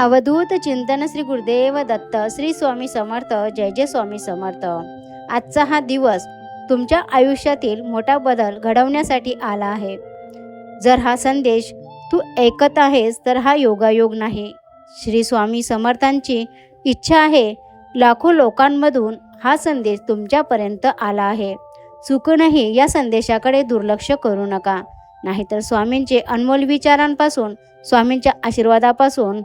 अवधूत चिंतन श्री गुरुदेव दत्त. श्री स्वामी समर्थ. जय जय स्वामी समर्थ. आजचा हा दिवस तुमच्या आयुष्यातील मोठा बदल घडवण्यासाठी आला आहे. जर हा संदेश तू ऐकत आहेस तर हा योगायोग नाही. श्री स्वामी समर्थांची इच्छा आहे लाखो लोकांमधून हा संदेश तुमच्यापर्यंत आला आहे. चुकूनही या संदेशाकडे दुर्लक्ष करू नका, नाहीतर स्वामींचे अनमोल विचारांपासून, स्वामींच्या आशीर्वादापासून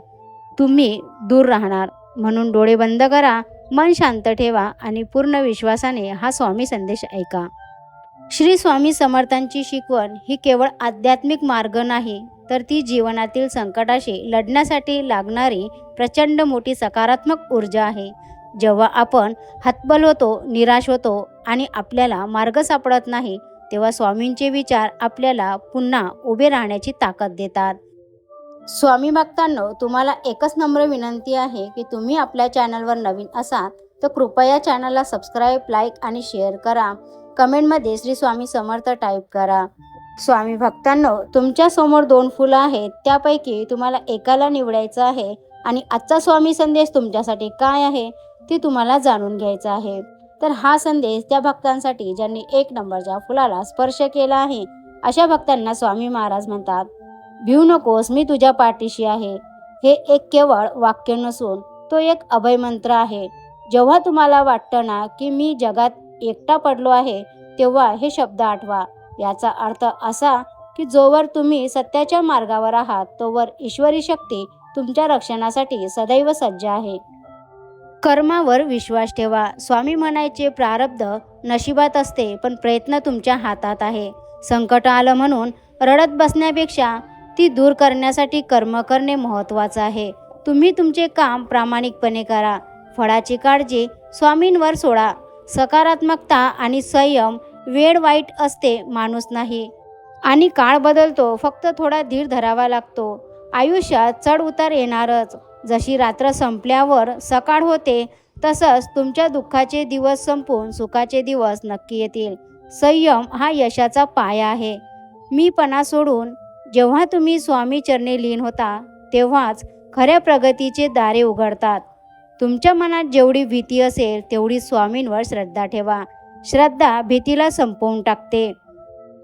तुम्ही दूर राहणार. म्हणून डोळे बंद करा, मन शांत ठेवा आणि पूर्ण विश्वासाने हा स्वामी संदेश ऐका. श्री स्वामी समर्थांची शिकवण ही केवळ आध्यात्मिक मार्ग नाही, तर ती जीवनातील संकटाशी लढण्यासाठी लागणारी प्रचंड मोठी सकारात्मक ऊर्जा आहे. जेव्हा आपण हतबल होतो, निराश होतो आणि आपल्याला मार्ग सापडत नाही, तेव्हा स्वामींचे विचार आपल्याला पुन्हा उभे राहण्याची ताकद देतात. स्वामी भक्तांनो, तुम्हाला एकच नम्र विनंती आहे की तुम्ही आपल्या चॅनलवर नवीन असाल तर कृपया चॅनलला सबस्क्राईब, लाईक आणि शेअर करा. कमेंटमध्ये श्री स्वामी समर्थ टाईप करा. स्वामी भक्तांनो, तुमच्या समोर 2 फुलं आहेत, त्यापैकी तुम्हाला एकाला निवडायचं आहे आणि आजचा स्वामी संदेश तुमच्यासाठी काय आहे ते तुम्हाला जाणून घ्यायचं आहे. तर हा संदेश त्या भक्तांसाठी ज्यांनी 1 नंबरच्या फुलाला स्पर्श केला आहे, अशा भक्तांना स्वामी महाराज म्हणतात, भिऊ नकोस, मी तुझ्या पाठीशी आहे. हे एक केवळ वाक्य नसून तो एक अभय मंत्र आहे. जेव्हा तुम्हाला वाटतं ना की मी जगात एकटा पडलो आहे, तेव्हा हे शब्द आठवा. याचा अर्थ असा की जोवर तुम्ही सत्याच्या मार्गावर आहात, तोवर ईश्वरी शक्ती तुमच्या रक्षणासाठी सदैव सज्ज आहे. कर्मावर विश्वास ठेवा. स्वामी म्हणायचे, प्रारब्ध नशिबात असते, पण प्रयत्न तुमच्या हातात आहे. संकट आलं म्हणून रडत बसण्यापेक्षा ती दूर करण्यासाठी कर्म करणे महत्त्वाचं आहे. तुम्ही तुमचे काम प्रामाणिकपणे करा. फळाची काळजी स्वामींवर सोडा. सकारात्मकता आणि संयम. वेळ वाईट असते, माणूस नाही. आणि काळ बदलतो, फक्त थोडा धीर धरावा लागतो. आयुष्यात चढ उतार येणारच. जशी रात्र संपल्यावर सकाळ होते, तसंच तुमच्या दुःखाचे दिवस संपून सुखाचे दिवस नक्की येतील. संयम हा यशाचा पाया आहे. मीपणा सोडून जेव्हा तुम्ही स्वामी चरणी लीन होता, तेव्हाच खऱ्या प्रगतीचे दारे उघडतात. तुमच्या मनात जेवढी भीती असेल, तेवढी स्वामींवर श्रद्धा ठेवा. श्रद्धा भीतीला संपवून टाकते.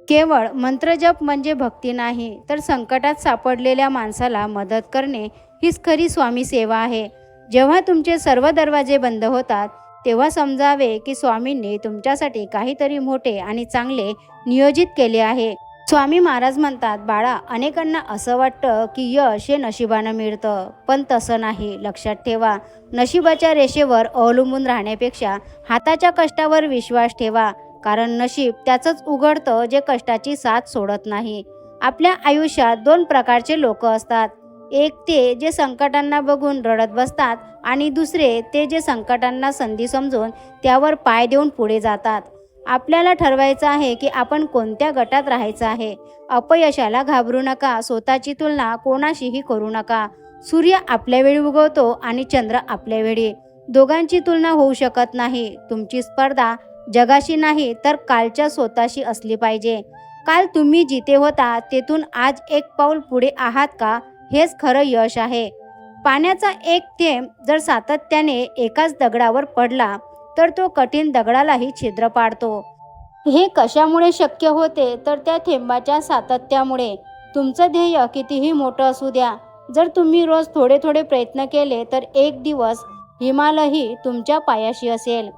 केवळ मंत्रजप म्हणजे भक्ती नाही, तर संकटात सापडलेल्या माणसाला मदत करणे हीच खरी स्वामी सेवा आहे. जेव्हा तुमचे सर्व दरवाजे बंद होतात, तेव्हा समजावे की स्वामींनी तुमच्यासाठी काहीतरी मोठे आणि चांगले नियोजित केले आहे. स्वामी महाराज म्हणतात, बाळा, अनेकांना असं वाटतं की यश हे नशिबानं मिळतं, पण तसं नाही. लक्षात ठेवा, नशिबाच्या रेषेवर अवलंबून राहण्यापेक्षा हाताच्या कष्टावर विश्वास ठेवा, कारण नशीब त्याचंच उघडतं जे कष्टाची साथ सोडत नाही. आपल्या आयुष्यात 2 प्रकारचे लोक असतात. एक ते जे संकटांना बघून रडत बसतात आणि दुसरे ते जे संकटांना संधी समजून त्यावर पाय देऊन पुढे जातात. आपल्याला ठरवायचं आहे की आपण कोणत्या गटात राहायचं आहे. अपयशाला घाबरू नका. स्वतःची तुलना कोणाशीही करू नका. सूर्य आपल्या वेळी उगवतो आणि चंद्र आपल्या वेळी. दोघांची तुलना होऊ शकत नाही. तुमची स्पर्धा जगाशी नाही, तर कालच्या स्वतःशी असली पाहिजे. काल तुम्ही जिथे होता तेथून आज 1 पाऊल पुढे आहात का, हेच खरं यश आहे. पाण्याचा एक थेंब जर सातत्याने एकाच दगडावर पडला, तर तो कठीण दगडालाही छिद्र पाडतो. हे कशामुळे शक्य होते, तर त्या थेंबाच्या सातत्यामुळे. तुमचं ध्येय कितीही मोठं असू द्या, जर तुम्ही रोज थोडे थोडे प्रयत्न केले, तर एक दिवस हिमालयही तुमच्या पायाशी असेल.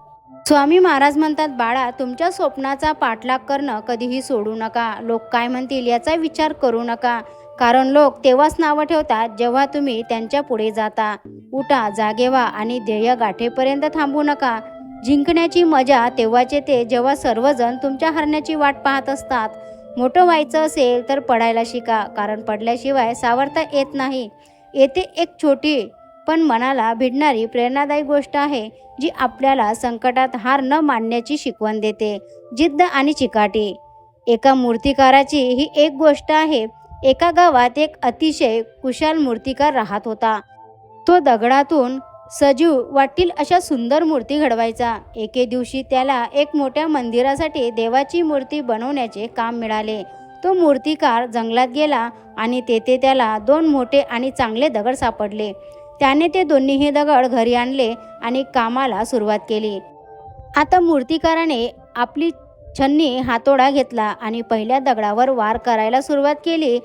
स्वामी महाराज म्हणतात, बाळा, तुमच्या स्वप्नाचा पाठलाग करणं कधीही सोडू नका. लोक काय म्हणतील याचा विचार करू नका, कारण लोक तेव्हाच नावं ठेवतात जेव्हा तुम्ही त्यांच्या पुढे जाता. उठा, जागे व्हा आणि ध्येय गाठेपर्यंत थांबू नका. जिंकण्याची मजा तेव्हाच येते जेव्हा सर्वजण तुमच्या हरण्याची वाट पाहत असतात. मोठं व्हायचं असेल तर पडायला शिका, कारण पडल्याशिवाय सावरता येत नाही. येथे एक छोटी पण मनाला भिडणारी प्रेरणादायी गोष्ट आहे, जी आपल्याला संकटात हार न मानण्याची शिकवण देते. जिद्द आणि चिकाटी. एका मूर्तिकाराची ही एक गोष्ट आहे. एका गावात एक अतिशय कुशल मूर्तिकार राहत होता. तो दगडातून सजीव वाटतील अशा सुंदर मूर्ती घडवायचा. एके दिवशी त्याला एक मोठ्या मंदिरासाठी देवाची मूर्ती बनवण्याचे काम मिळाले. तो मूर्तिकार जंगलात गेला आणि तेथे त्याला 2 मोठे आणि चांगले दगड सापडले. त्याने ते दोन्हीही दगड घरी आणले आणि कामाला सुरुवात केली. आता मूर्तिकाराने आपली छन्नी हातोडा घेतला आणि पहिल्या दगडावर वार करायला सुरुवात केली.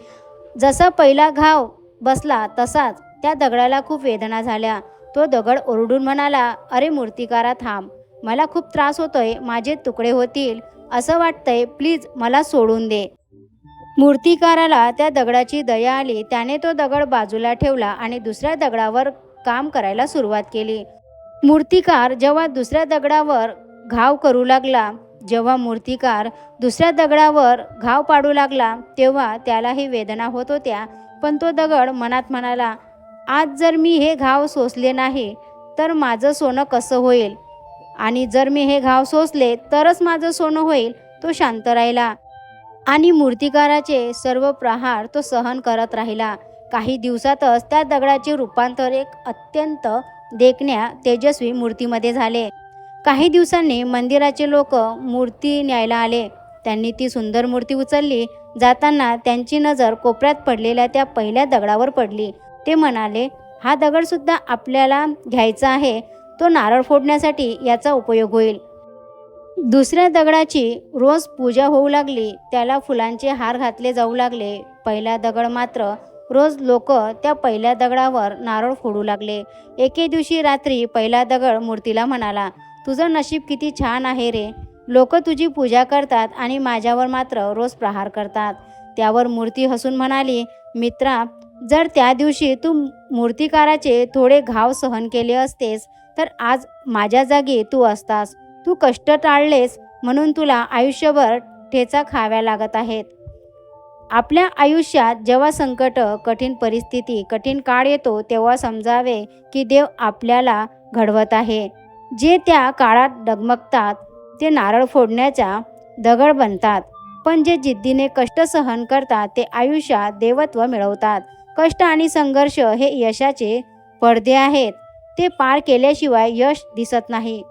जसा पहिला घाव बसला तसाच त्या दगडाला खूप वेदना झाल्या. तो दगड ओरडून म्हणाला, "अरे मूर्तिकारा थांब, मला खूप त्रास होतोय, माझे तुकडे होतील असं वाटतंय, प्लीज मला सोडून दे." मूर्तिकाराला त्या दगडाची दया आली. त्याने तो दगड बाजूला ठेवला आणि दुसऱ्या दगडावर काम करायला सुरुवात केली. मूर्तिकार जेव्हा दुसऱ्या दगडावर घाव करू लागला, जेव्हा मूर्तिकार दुसऱ्या दगडावर घाव पाडू लागला, तेव्हा त्यालाही वेदना होत होत्या. पण तो दगड मनात म्हणाला, आज जर मी हे घाव सोसले नाही तर माझं सोनं कसं होईल, आणि जर मी हे घाव सोसले तरच माझं सोनं होईल. तो शांत राहिला आणि मूर्तिकाराचे सर्व प्रहार तो सहन करत राहिला. काही दिवसातच त्या दगडाचे रूपांतर एक अत्यंत देखण्या तेजस्वी मूर्तीमध्ये झाले. काही दिवसांनी मंदिराचे लोक मूर्ती न्यायला आले. त्यांनी ती सुंदर मूर्ती उचलली. जाताना त्यांची नजर कोपऱ्यात पडलेल्या त्या पहिल्या दगडावर पडली. ते म्हणाले, हा दगडसुद्धा आपल्याला घ्यायचा आहे. तो नारळ फोडण्यासाठी याचा उपयोग होईल. दुसऱ्या दगडाची रोज पूजा होऊ लागली. त्याला फुलांचे हार घातले जाऊ लागले. पहिला दगड मात्र रोज लोक त्या पहिल्या दगडावर नारळ फोडू लागले. एके दिवशी रात्री पहिला दगड मूर्तीला म्हणाला, तुझं नशीब किती छान आहे रे. लोक तुझी पूजा करतात आणि माझ्यावर मात्र रोज प्रहार करतात. त्यावर मूर्ती हसून म्हणाली, मित्रा, जर त्या दिवशी तू मूर्तिकाराचे थोडे घाव सहन केले असतेस तर आज माझ्या जागी तू असतास. तू कष्ट टाळलेस म्हणून तुला आयुष्यभर ठेचा खाव्या लागत आहेत. आपल्या आयुष्यात जेव्हा संकट, कठीण परिस्थिती, कठीण काळ येतो तेव्हा समजावे की देव आपल्याला घडवत आहे. जे त्या काळात डगमगतात ते नारळ फोडण्याचा दगड बनतात, पण जे जिद्दीने कष्ट सहन करतात ते आयुष्यात देवत्व मिळवतात. कष्ट आणि संघर्ष हे यशाचे पडदे आहेत. ते पार केल्याशिवाय यश दिसत नाही.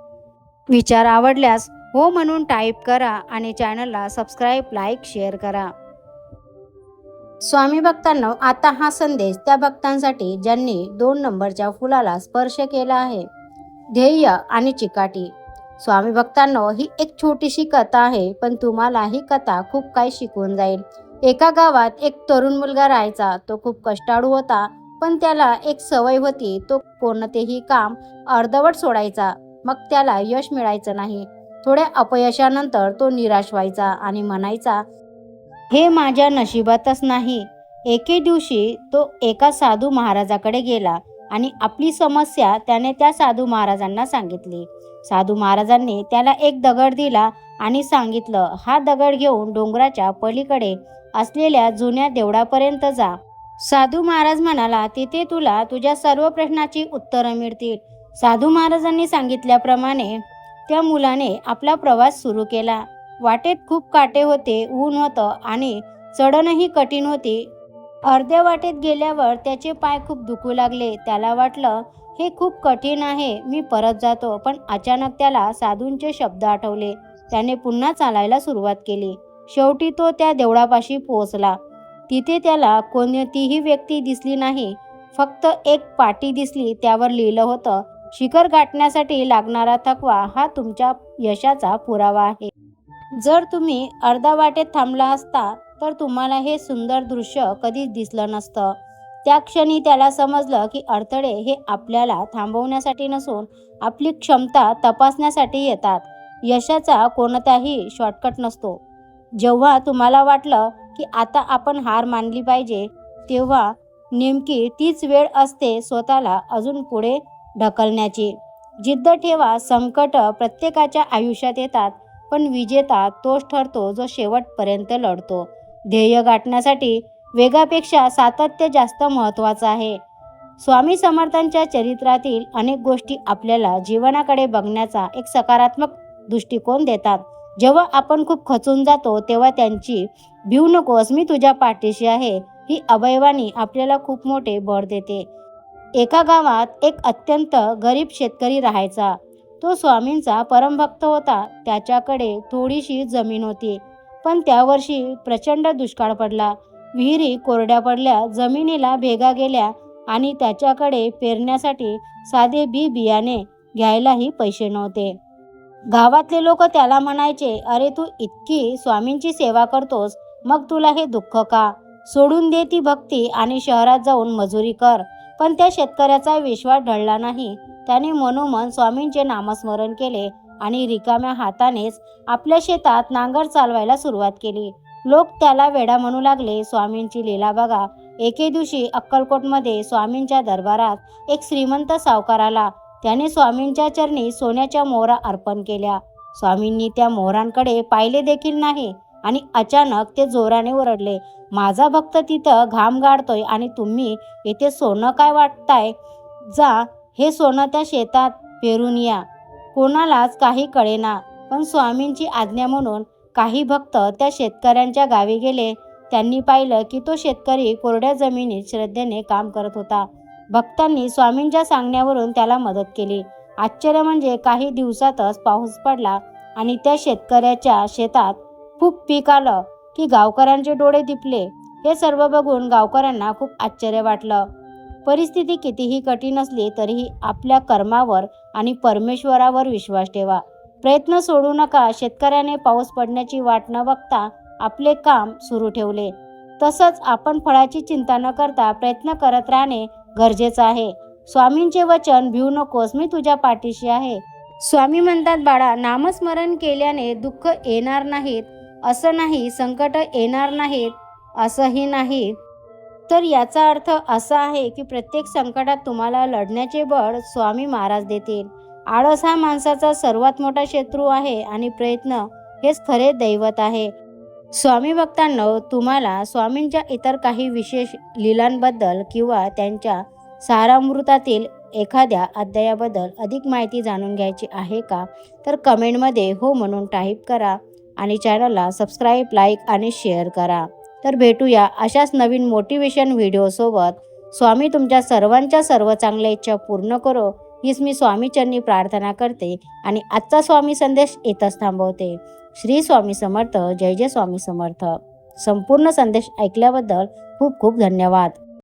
विचार आवडल्यास हो म्हणून टाईप करा आणि चॅनलला सबस्क्राईब, लाईक, शेअर करा. स्वामी भक्तांनो, आता हा संदेश त्या भक्तांसाठी ज्यांनी 2 नंबरच्या फुलाला स्पर्श केला आहे. ध्येय आणि चिकाटी. स्वामी भक्तांनो, ही एक छोटीशी कथा आहे, पण तुम्हाला ही कथा खूप काही शिकवून जाईल. एका गावात एक तरुण मुलगा राहायचा. तो खूप कष्टाळू होता, पण त्याला एक सवय होती. तो कोणतेही काम अर्धवट सोडायचा. मग त्याला यश मिळायचं नाही. थोड्या अपयशानंतर तो निराश व्हायचा आणि म्हणायचा, हे माझ्या नशिबातच नाही. एके दिवशी तो एका साधू महाराजाकडे गेला आणि आपली समस्या त्याने त्या साधू महाराजांना सांगितली. साधू महाराजांनी त्याला एक दगड दिला आणि सांगितलं, हा दगड घेऊन डोंगराच्या पलीकडे असलेल्या जुन्या देवळापर्यंत जा. साधू महाराज म्हणाला, तिथे तुला तुझ्या सर्व प्रश्नाची उत्तरं मिळतील. साधू महाराजांनी सांगितल्याप्रमाणे त्या मुलाने आपला प्रवास सुरू केला. वाटेत खूप काटे होते, ऊन होतं आणि चढणही कठीण होती. अर्ध्या वाटेत गेल्यावर त्याचे पाय खूप दुखू लागले. त्याला वाटलं, हे खूप कठीण आहे, मी परत जातो. पण अचानक त्याला साधूंचे शब्द आठवले. त्याने पुन्हा चालायला सुरुवात केली. शेवटी तो त्या देवळापाशी पोहोचला. तिथे त्याला कोणतीही व्यक्ती दिसली नाही. फक्त एक पाटी दिसली. त्यावर लिहिलं होतं, शिखर गाठण्यासाठी लागणारा थकवा हा तुमच्या यशाचा पुरावा आहे. जर तुम्ही अर्धा वाटेत थांबला असता तर तुम्हाला हे सुंदर दृश्य कधीच दिसलं नसतं. त्या क्षणी त्याला समजलं की अडथळे हे आपल्याला थांबवण्यासाठी नसून आपली क्षमता तपासण्यासाठी येतात. यशाचा कोणताही शॉर्टकट नसतो. जेव्हा तुम्हाला वाटलं की आता आपण हार मानली पाहिजे, तेव्हा नेमकी तीच वेळ असते स्वतःला अजून पुढे ढकलण्याची. जिद्द ठेवा. संकट प्रत्येकाच्या आयुष्यात येतात, पण विजेता तोच ठरतो जो शेवटपर्यंत लढतो. ध्येय गाठण्यासाठी वेगापेक्षा सातत्य जास्त महत्त्वाचं आहे. स्वामी समर्थांच्या चरित्रातील अनेक गोष्टी आपल्याला जीवनाकडे बघण्याचा एक सकारात्मक दृष्टिकोन देतात. जेव्हा आपण खूप खचून जातो तेव्हा त्यांची भिवू नकोस, मी तुझ्या पाठीशी आहे, ही अभयवाणी आपल्याला खूप मोठे बळ देते. एका गावात एक अत्यंत गरीब शेतकरी राहायचा. तो स्वामींचा परमभक्त होता. त्याच्याकडे थोडीशी जमीन होती, पण त्या वर्षी प्रचंड दुष्काळ पडला. विहिरी कोरड्या पडल्या, जमिनीला भेगा गेल्या आणि त्याच्याकडे पेरण्यासाठी साधे बियाणे घ्यायलाही पैसे नव्हते. गावातले लोक त्याला म्हणायचे, अरे तू इतकी स्वामींची सेवा करतोस, मग तुला हे दुःख का? सोडून दे ती भक्ती आणि शहरात जाऊन मजुरी कर. पण त्या शेतकऱ्याचा विश्वास ढळला नाही. त्याने मनोमन स्वामींचे नामस्मरण केले आणि रिकाम्या हातानेच आपल्या शेतात नांगर चालवायला सुरुवात केली. लोक त्याला वेडा म्हणू लागले. स्वामींची लीला बघा. एके दिवशी अक्कलकोटमध्ये स्वामींच्या दरबारात एक श्रीमंत सावकार आला. त्याने स्वामींच्या चरणी सोन्याच्या मोहरा अर्पण केल्या. स्वामींनी त्या मोहरांकडे पाहिले देखील नाही आणि अचानक ते जोराने ओरडले, माझा भक्त तिथं घाम गाळतोय आणि तुम्ही इथे सोनं काय वाटताय? जा, हे सोनं त्या शेतात पेरून या. कोणालाच काही कळेना, पण स्वामींची आज्ञा म्हणून काही भक्त त्या शेतकऱ्यांच्या गावी गेले. त्यांनी पाहिलं की तो शेतकरी कोरड्या जमिनीत श्रद्धेने काम करत होता. भक्तांनी स्वामींच्या सांगण्यावरून त्याला मदत केली. आश्चर्य म्हणजे काही दिवसातच पाऊस पडला आणि त्या शेतकऱ्याच्या शेतात खूप पीक आलं की गावकऱ्यांचे डोळे दिपले. हे सर्व बघून गावकऱ्यांना खूप आश्चर्य वाटलं. परिस्थिती कितीही कठीण असली तरीही आपल्या कर्मावर आणि परमेश्वरावर विश्वास ठेवा. प्रयत्न सोडू नका. शेतकऱ्याने पाऊस पडण्याची वाट न बघता आपले काम सुरू ठेवले. तसंच आपण फळाची चिंता न करता प्रयत्न करत राहणे गरजेचं आहे. स्वामींचे वचन भिवू नकोस, मी तुझ्या पाठीशी आहे. स्वामी म्हणतात, बाळा, नामस्मरण केल्याने दुःख येणार नाहीत असं नाही, संकट येणार नाहीत असंही नाही. तर याचा अर्थ असा आहे की प्रत्येक संकटात तुम्हाला लढण्याचे बळ स्वामी महाराज देतील. आळस हा माणसाचा सर्वात मोठा शत्रू आहे आणि प्रयत्न हेच खरे दैवत आहे. स्वामी भक्तांनो, तुम्हाला स्वामींच्या इतर काही विशेष लीलांबद्दल किंवा त्यांच्या सारामृतातील एखाद्या अध्यायाबद्दल अधिक माहिती जाणून घ्यायची आहे का? तर कमेंटमध्ये हो म्हणून टाईप करा आणि चॅनलला सबस्क्राईब, लाईक आणि शेअर करा. तर भेटूया अशाच नवीन मोटिवेशन व्हिडिओसोबत. स्वामी तुमच्या सर्वांच्या सर्व चांगल्या इच्छा पूर्ण करो, हीच मी स्वामीचरणी प्रार्थना करते आणि आजचा स्वामी संदेश इथंच थांबवते. श्री स्वामी समर्थ. जय जय स्वामी समर्थ. संपूर्ण संदेश ऐकल्याबद्दल खूप खूप धन्यवाद.